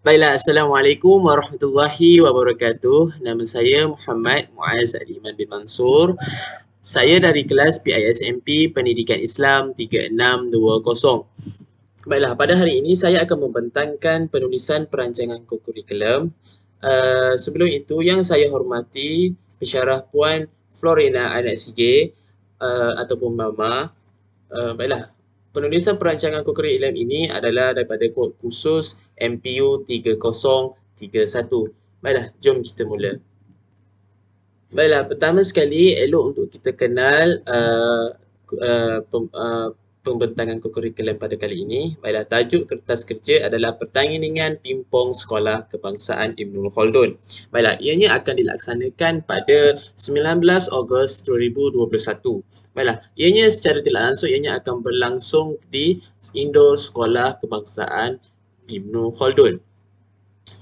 Baiklah, Assalamualaikum warahmatullahi wabarakatuh. Nama saya Muhammad Muaz Aliman bin Mansur. Saya dari kelas PISMP Pendidikan Islam 3620. Baiklah, pada hari ini saya akan membentangkan penulisan perancangan kurikulum. Sebelum itu, yang saya hormati pensyarah Puan Florina Anak CJ ataupun Mama. Baiklah, penulisan perancangan kurikulum ini adalah daripada kod khusus MPU 3031. Baiklah, jom kita mula. Baiklah, pertama sekali elok untuk kita kenal pembentangan kurikulum pada kali ini. Baiklah, tajuk kertas kerja adalah Pertandingan Pimpong Sekolah Kebangsaan Ibnul Khaldun. Baiklah, ianya akan dilaksanakan pada 19 Ogos 2021. Baiklah, ianya secara tidak langsung ianya akan berlangsung di Indoor Sekolah Kebangsaan Ibnul Khaldun.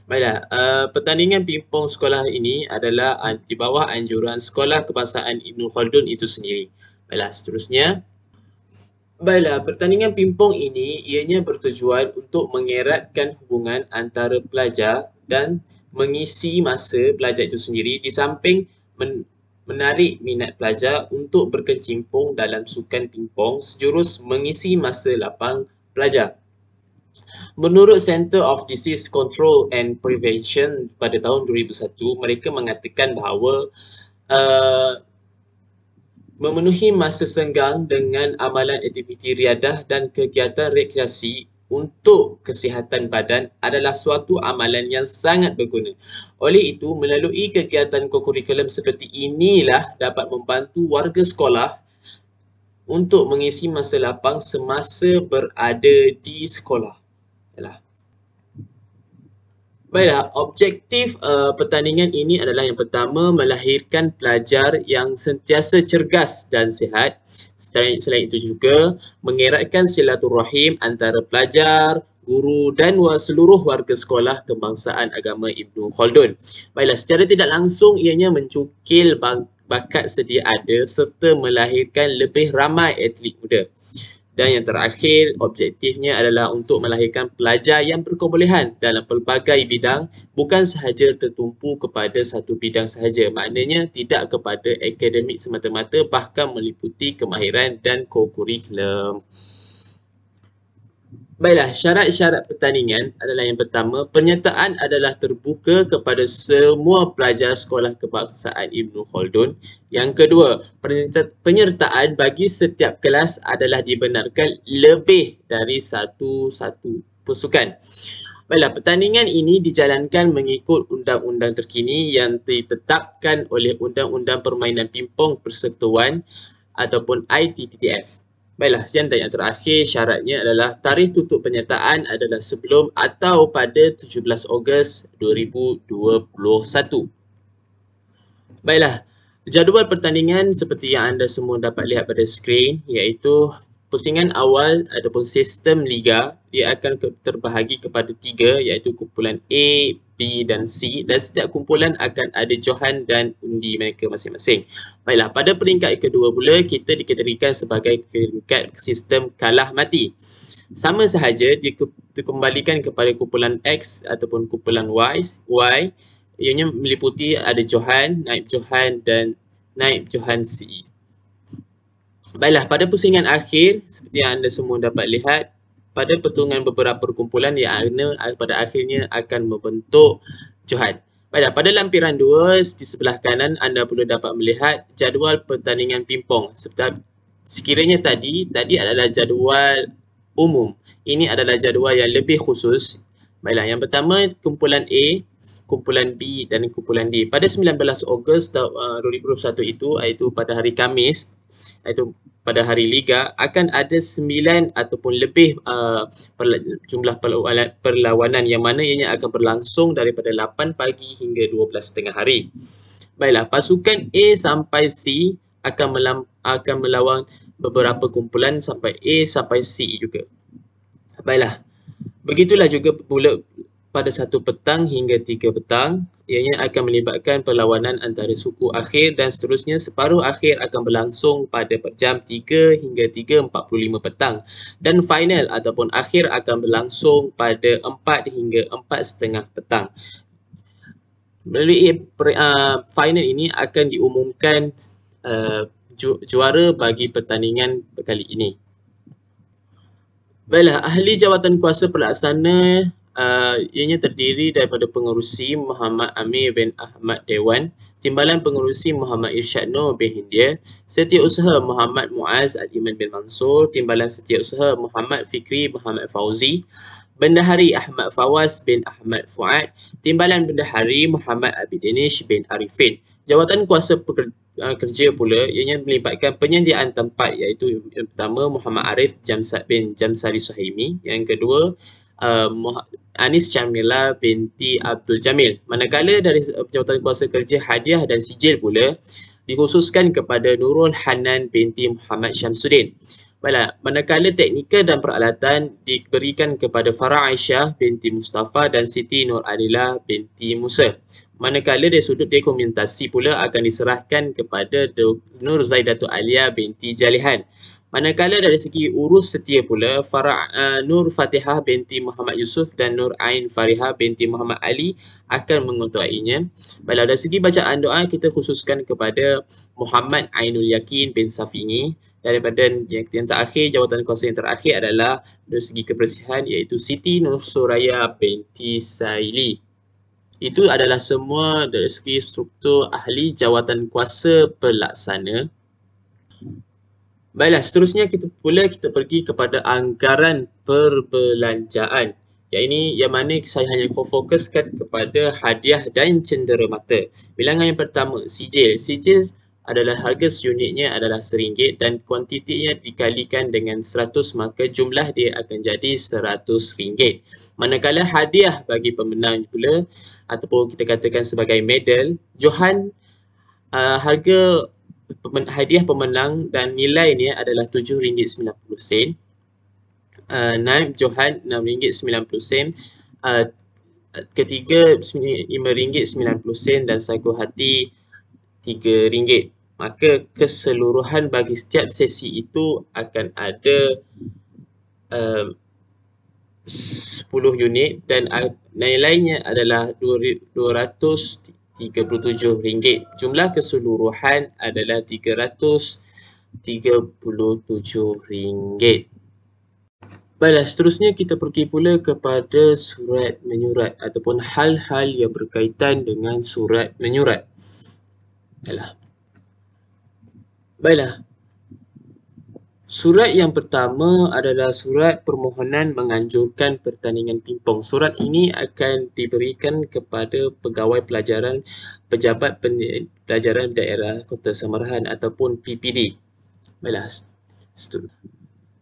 Baiklah, pertandingan pingpong sekolah ini adalah di bawah anjuran Sekolah Kebangsaan Ibnul Khaldun itu sendiri. Baiklah, seterusnya. Baiklah, pertandingan pingpong ini ianya bertujuan untuk mengeratkan hubungan antara pelajar dan mengisi masa pelajar itu sendiri di samping menarik minat pelajar untuk berkecimpung dalam sukan pingpong sejurus mengisi masa lapang pelajar. Menurut Center of Disease Control and Prevention pada tahun 2001, mereka mengatakan bahawa uh, memenuhi masa senggang dengan amalan aktiviti riadah dan kegiatan rekreasi untuk kesihatan badan adalah suatu amalan yang sangat berguna. Oleh itu, melalui kegiatan kurikulum seperti inilah dapat membantu warga sekolah untuk mengisi masa lapang semasa berada di sekolah. Yalah. Baiklah, objektif pertandingan ini adalah yang pertama, melahirkan pelajar yang sentiasa cergas dan sihat. Selain itu juga, mengeratkan silaturahim antara pelajar, guru dan seluruh warga sekolah kebangsaan agama Ibnu Khaldun. Baiklah, secara tidak langsung ianya mencukil bakat sedia ada serta melahirkan lebih ramai atlet muda. Dan yang terakhir, objektifnya adalah untuk melahirkan pelajar yang berkebolehan dalam pelbagai bidang, bukan sahaja tertumpu kepada satu bidang sahaja. Maknanya tidak kepada akademik semata-mata, bahkan meliputi kemahiran dan kurikulum. Baiklah, syarat-syarat pertandingan adalah yang pertama, penyertaan adalah terbuka kepada semua pelajar Sekolah Kebangsaan Ibnu Khaldun. Yang kedua, penyertaan bagi setiap kelas adalah dibenarkan lebih dari satu pasukan. Baiklah, pertandingan ini dijalankan mengikut undang-undang terkini yang ditetapkan oleh Undang-Undang Permainan Pimpong Persekutuan ataupun ITTF. Baiklah, yang terakhir syaratnya adalah tarikh tutup penyertaan adalah sebelum atau pada 17 Ogos 2021. Baiklah, jadual pertandingan seperti yang anda semua dapat lihat pada skrin iaitu pusingan awal ataupun sistem liga dia akan terbahagi kepada 3 iaitu kumpulan A, B dan C dan setiap kumpulan akan ada johan dan undi mereka masing-masing. Baiklah, pada peringkat kedua pula kita dikategorikan sebagai peringkat sistem kalah mati. Sama sahaja dia dikembalikan kepada kumpulan X ataupun kumpulan Y. Ianya meliputi ada johan, naib johan dan naib johan C. Baiklah, pada pusingan akhir, seperti yang anda semua dapat lihat, pada pertungan beberapa kumpulan yang pada akhirnya akan membentuk johan. Baiklah, pada lampiran 2 di sebelah kanan, anda perlu dapat melihat jadual pertandingan pingpong. Sekiranya tadi adalah jadual umum. Ini adalah jadual yang lebih khusus. Baiklah, yang pertama kumpulan A, kumpulan B dan kumpulan D. Pada 19 Ogos 2021 itu, iaitu pada hari Khamis, iaitu pada hari Liga, akan ada 9 ataupun lebih jumlah perlawanan yang mana ianya akan berlangsung daripada 8 pagi hingga 12 tengah hari. Baiklah, pasukan A sampai C akan melawan beberapa kumpulan sampai A sampai C juga. Baiklah, begitulah juga pula pada 1 petang hingga 3 petang. Ianya akan melibatkan perlawanan antara suku akhir dan seterusnya separuh akhir akan berlangsung pada jam 3 hingga 3.45 petang. Dan final ataupun akhir akan berlangsung pada 4 hingga 4.30 petang. Melalui final ini akan diumumkan juara bagi pertandingan kali ini. Baiklah, ahli jawatan kuasa pelaksana ianya terdiri daripada pengerusi Muhammad Amir bin Ahmad Dewan, Timbalan Pengerusi Muhammad Irsyad Nur bin Hindia, Setiausaha Muhammad Muaz Al-Iman bin Mansur, Timbalan Setiausaha Muhammad Fikri Muhammad Fauzi, Bendahari Ahmad Fawaz bin Ahmad Fuad, Timbalan Bendahari Muhammad Abid Danish bin Arifin. Jawatan kuasa kerja pula ianya melibatkan penyediaan tempat, iaitu yang pertama Muhammad Arif bin Jamsari Suhaimi, yang kedua Anis Jamila binti Abdul Jamil. Manakala dari jawatan kuasa kerja hadiah dan sijil pula dikhususkan kepada Nurul Hanan binti Muhammad Syamsuddin. Baiklah, manakala teknikal dan peralatan diberikan kepada Farah Aisyah binti Mustafa dan Siti Nur Adilah binti Musa. Manakala dari sudut dokumentasi pula akan diserahkan kepada Nur Zaidatu Alia binti Jalihan. Manakala dari segi urus setia pula, Nur Fatihah binti Muhammad Yusuf dan Nur Ain Farihah binti Muhammad Ali akan mengetuainya. Baiklah, dari segi bacaan doa kita khususkan kepada Muhammad Ainul Yakin bin Safingi. Daripada yang terakhir, jawatan kuasa yang terakhir adalah dari segi kebersihan, iaitu Siti Nur Suraya binti Saili. Itu adalah semua dari segi struktur ahli jawatan kuasa pelaksana. Baiklah, seterusnya kita pergi kepada anggaran perbelanjaan. Yang mana saya hanya fokuskan kepada hadiah dan cenderamata. Bilangan yang pertama, sijil. Sijil adalah harga seunitnya adalah RM1 dan kuantitinya dikalikan dengan 100, maka jumlah dia akan jadi RM100. Manakala hadiah bagi pemenang pula, ataupun kita katakan sebagai medal, Johan harga hadiah pemenang dan nilainya adalah RM7.90. Naib Johan RM6.90. Ketiga RM5.90 dan Saiko Hati RM3. Maka keseluruhan bagi setiap sesi itu akan ada 10 unit dan nilainya adalah RM237. Jumlah keseluruhan adalah RM337. Baiklah, seterusnya kita pergi pula kepada surat menyurat ataupun hal-hal yang berkaitan dengan surat menyurat. Baiklah. Surat yang pertama adalah surat permohonan menganjurkan pertandingan pingpong. Surat ini akan diberikan kepada pegawai pelajaran, pejabat pelajaran daerah Kota Samarahan ataupun PPD.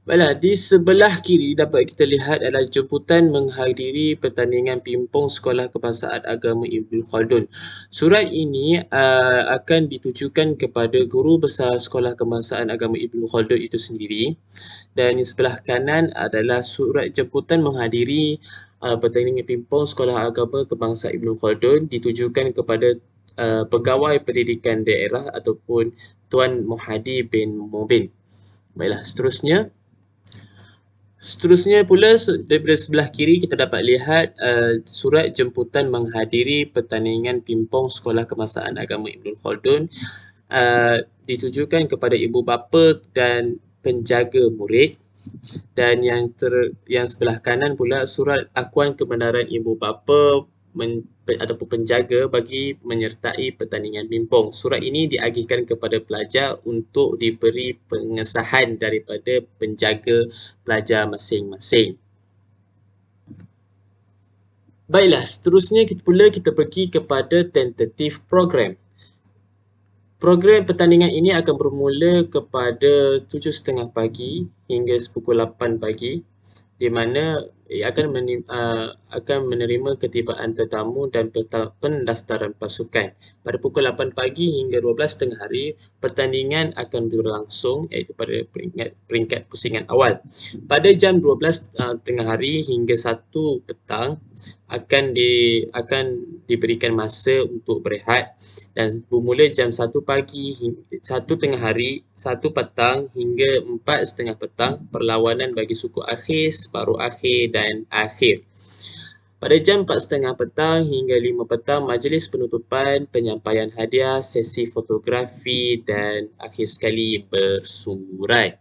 Baiklah, di sebelah kiri dapat kita lihat adalah jemputan menghadiri pertandingan pingpong Sekolah Kebangsaan Agama Ibnu Khaldun. Surat ini akan ditujukan kepada guru besar Sekolah Kebangsaan Agama Ibnu Khaldun itu sendiri. Dan di sebelah kanan adalah surat jemputan menghadiri pertandingan pingpong Sekolah Agama Kebangsaan Ibnu Khaldun ditujukan kepada pegawai pendidikan daerah ataupun Tuan Muhadi bin Mubin. Baiklah, Seterusnya pula daripada sebelah kiri kita dapat lihat surat jemputan menghadiri pertandingan pingpong Sekolah Kebangsaan Agama Ibnu Khaldun ditujukan kepada ibu bapa dan penjaga murid. Dan yang sebelah kanan pula surat akuan kebenaran ibu bapa ataupun penjaga bagi menyertai pertandingan pingpong. Surat ini diagihkan kepada pelajar untuk diberi pengesahan daripada penjaga pelajar masing-masing. Baiklah, seterusnya kita pergi kepada tentative program. Program pertandingan ini akan bermula kepada 7.30 pagi hingga pukul 8 pagi, di mana akan menerima ketibaan tetamu dan pendaftaran pasukan. Pada pukul 8 pagi hingga 12 tengah hari, pertandingan akan berlangsung iaitu pada peringkat pusingan awal. Pada jam 12 tengah hari hingga 1 petang akan diberikan masa untuk berehat dan bermula jam 1 pagi, 1 tengah hari, 1 petang hingga 4:30 petang perlawanan bagi suku akhir, separuh akhir dan akhir. Pada jam 4:30 petang hingga 5 petang, majlis penutupan, penyampaian hadiah, sesi fotografi dan akhir sekali bersurat.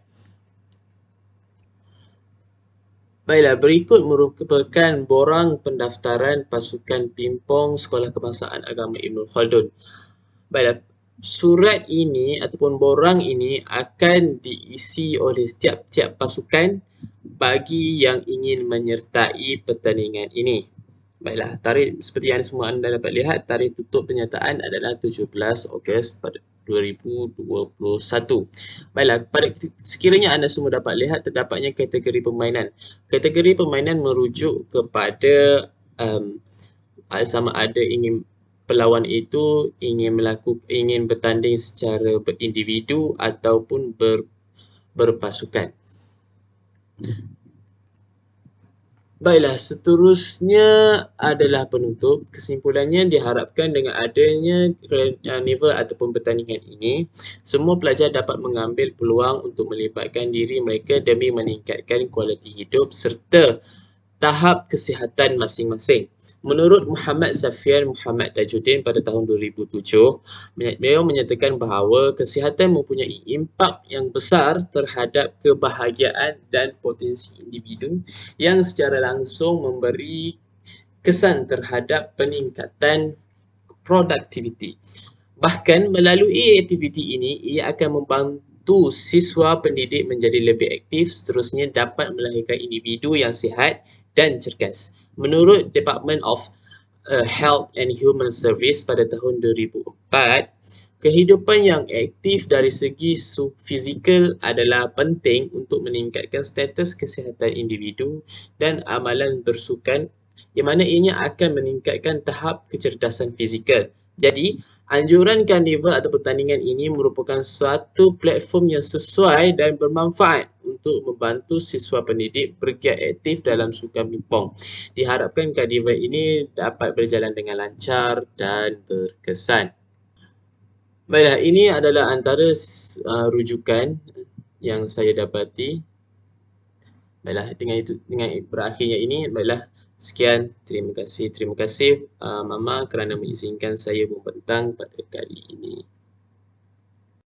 Baiklah, berikut merupakan borang pendaftaran pasukan pimpong Sekolah Kebangsaan Agama Ibn Khaldun. Baiklah, surat ini ataupun borang ini akan diisi oleh tiap-tiap pasukan bagi yang ingin menyertai pertandingan ini. Baiklah, tarikh seperti yang semua anda dapat lihat, tarikh tutup penyertaan adalah 17 Ogos pada 2021. Baiklah, sekiranya anda semua dapat lihat terdapatnya kategori permainan. Kategori permainan merujuk kepada sama ada pelawan itu ingin bertanding secara berindividu ataupun berpasukan. Baiklah, seterusnya adalah penutup. Kesimpulannya diharapkan dengan adanya karnival ataupun pertandingan ini, semua pelajar dapat mengambil peluang untuk melibatkan diri mereka demi meningkatkan kualiti hidup serta tahap kesihatan masing-masing. Menurut Muhammad Safian Muhammad Tajuddin pada tahun 2007, beliau menyatakan bahawa kesihatan mempunyai impak yang besar terhadap kebahagiaan dan potensi individu yang secara langsung memberi kesan terhadap peningkatan produktiviti. Bahkan melalui aktiviti ini, ia akan membantu siswa pendidik menjadi lebih aktif, seterusnya dapat melahirkan individu yang sihat dan cergas. Menurut Department of Health and Human Service pada tahun 2004, kehidupan yang aktif dari segi fizikal adalah penting untuk meningkatkan status kesihatan individu dan amalan bersukan yang mana ianya akan meningkatkan tahap kecerdasan fizikal. Jadi, anjuran karnival atau pertandingan ini merupakan suatu platform yang sesuai dan bermanfaat untuk membantu siswa pendidik bergiat aktif dalam sukan pimpong. Diharapkan karnival ini dapat berjalan dengan lancar dan berkesan. Baiklah, ini adalah antara rujukan yang saya dapati. Baiklah, dengan berakhirnya ini, baiklah, sekian, terima kasih. Terima kasih Mama kerana mengizinkan saya membentang pada kali ini.